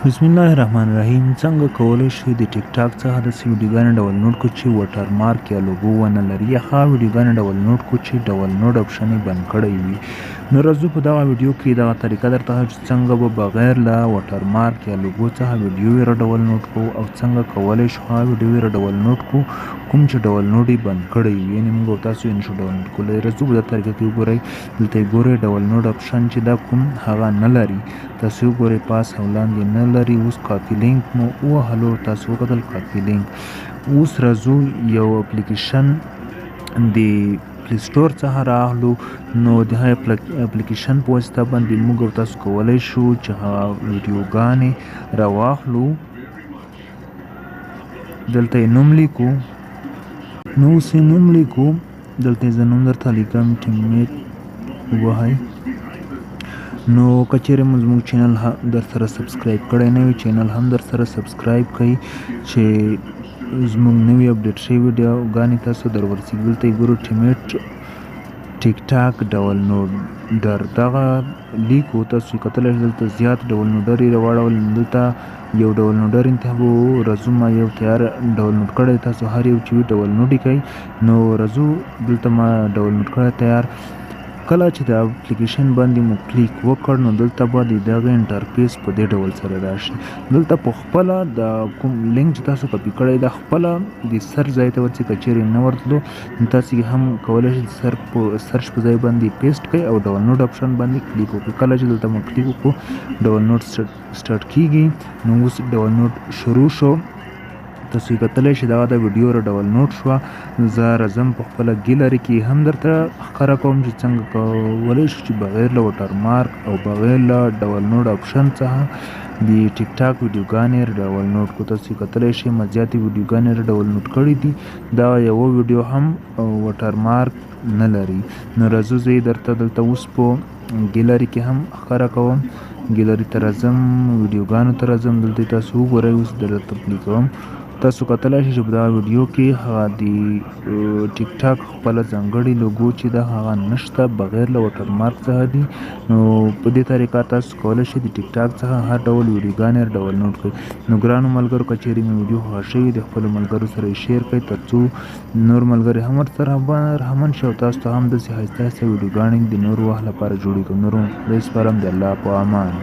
बिस्मिल्लाहिर्रहमानिर्रहीम څنګه کولی شئ د ټیک ټاک څخه داسې ویډیوګانې ډاونلوډ کړو چې وټر مارک یا لوګو ونه لري یا هغه ویډیوګانې ډاونلوډ کړو چې ډاونلوډ آپشن یې بند کړی وي. نو راځو په دغه ویډیو کې دغه طریقه درته ښیم چې څنګه به بغیر له وټر مارک یا لوګو څخه ویډیو یې را ډاونلوډ کړو او څنګه کولی شو هغه ویډیو یې را ډاونلوډ کړو کوم چې ډاونلوډ یې بند کړی وي، یعنې موږ او تاسو یې نشو ډاونلوډ کولی. راځو په دغه طریقه کې وګورئ، دلته یې ګورئ ډاونلوډ آپشن چې دا کوم هغه نه لري، تاسو وګورئ پاس او لاندې نه لري. اوس کاپي لینک مو ووهلو، تاسو وکتل کاپي لینک. اوس راځو یو اپلیکیشن د پلی سټور څخه رااخلو، نو د هغې اپلیکیشن په واسطه باندې موږ او تاسو کولی شو چې هغه ویډیوګانې راواخلو. دلته یې نوم لیکو، نو اوس یې نوم لیکو، دلته یې زه نوم درته لیکم ټیممیټ ووهئ. نو که چیرې مو زموږ چینل در سره سبسکرایب کړی نه وي، چینل هم در سره سبسکرایب کړئ چې زموږ نوي اپډیټ شوي ویډیوګانې تاسو در ورسېږي. دلته یې ګورو ټیممیټ ټیک ټاک ډاونلوډر، دغه لیکو تاسو یې کتلی شئ. دلته زیات ډاونلوډر یې راواړول، دلته یو ډاونلوډر انتخابوو. راځو ما یو تیار ډاونلوډ کړی، تاسو هر یو چې وي ډاونلوډ یې کړئ. نو راځو دلته ما ډاونلوډ کړی تیار. کله چې د اپلیکیشن باندې مو کلیک وکړ نو دلته به د دغه انټرفیس په دې ډول سره راشي. دلته په خپله د کوم لینک چې تاسو کاپي کړی دا خپله د سرچ ځای ته ورځئ. که چیرې نه ورتلو نو تاسو هم کولی شئ سرچ په ځای باندې پیسټ کړئ او ډاونلوډ آپشن باندې کلیک وکړئ. کله چې دلته مو کلیک وکړو ډاونلوډ سټارټ کیږي. نو اوس ډاونلوډ شروع شو، تاسو یې کتلی شئ دغه د ویډیو را ډاونلوډ شوه. زه راځم په خپله ګیلري کې هم درته ښکاره کوم چې څنګه کولی شو چې بغیر له وټر مارک او بغیر له ډاونلوډ آپشن څخه د ټیک ټاک ویډیوګانې را ډاونلوډ کړو. تاسو یې کتلی شئ ما زیاتې ویډیوګانې را ډاونلوډ کړي دي، دا یوه ویډیو هم وټر مارک نه لري. نو راځو زه یې درته دلته اوس په ګیلري کې هم ښکاره کوم. ګیلري ته راځم، ویډیوګانو ته راځم، دلته تاسو وګورئ. اوس درته پلی کوم، تاسو کتلی شئ چې په دغه ویډیو کې هغه د ټیک ټاک خپله ځانګړې لوګو چې ده هغه نشته، بغیر له وټر مارک څخه دي. نو په دې طریقه تاسو کولی شئ د ټیک ټاک څخه هر ډول ویډیوګانې ډاونلوډ کړئ. نو ګرانو ملګرو، که چیرې مې ویډیو خوښه شوې د خپلو ملګرو سره یې شیر کړئ تر څو نور ملګري هم ورسره برخمن شي او تاسو ته هم داسې ښایسته ښایسته ویډیوګانې د نورو وخت لپاره جوړې کړم. نورو خدای سپارم، د الله په امان.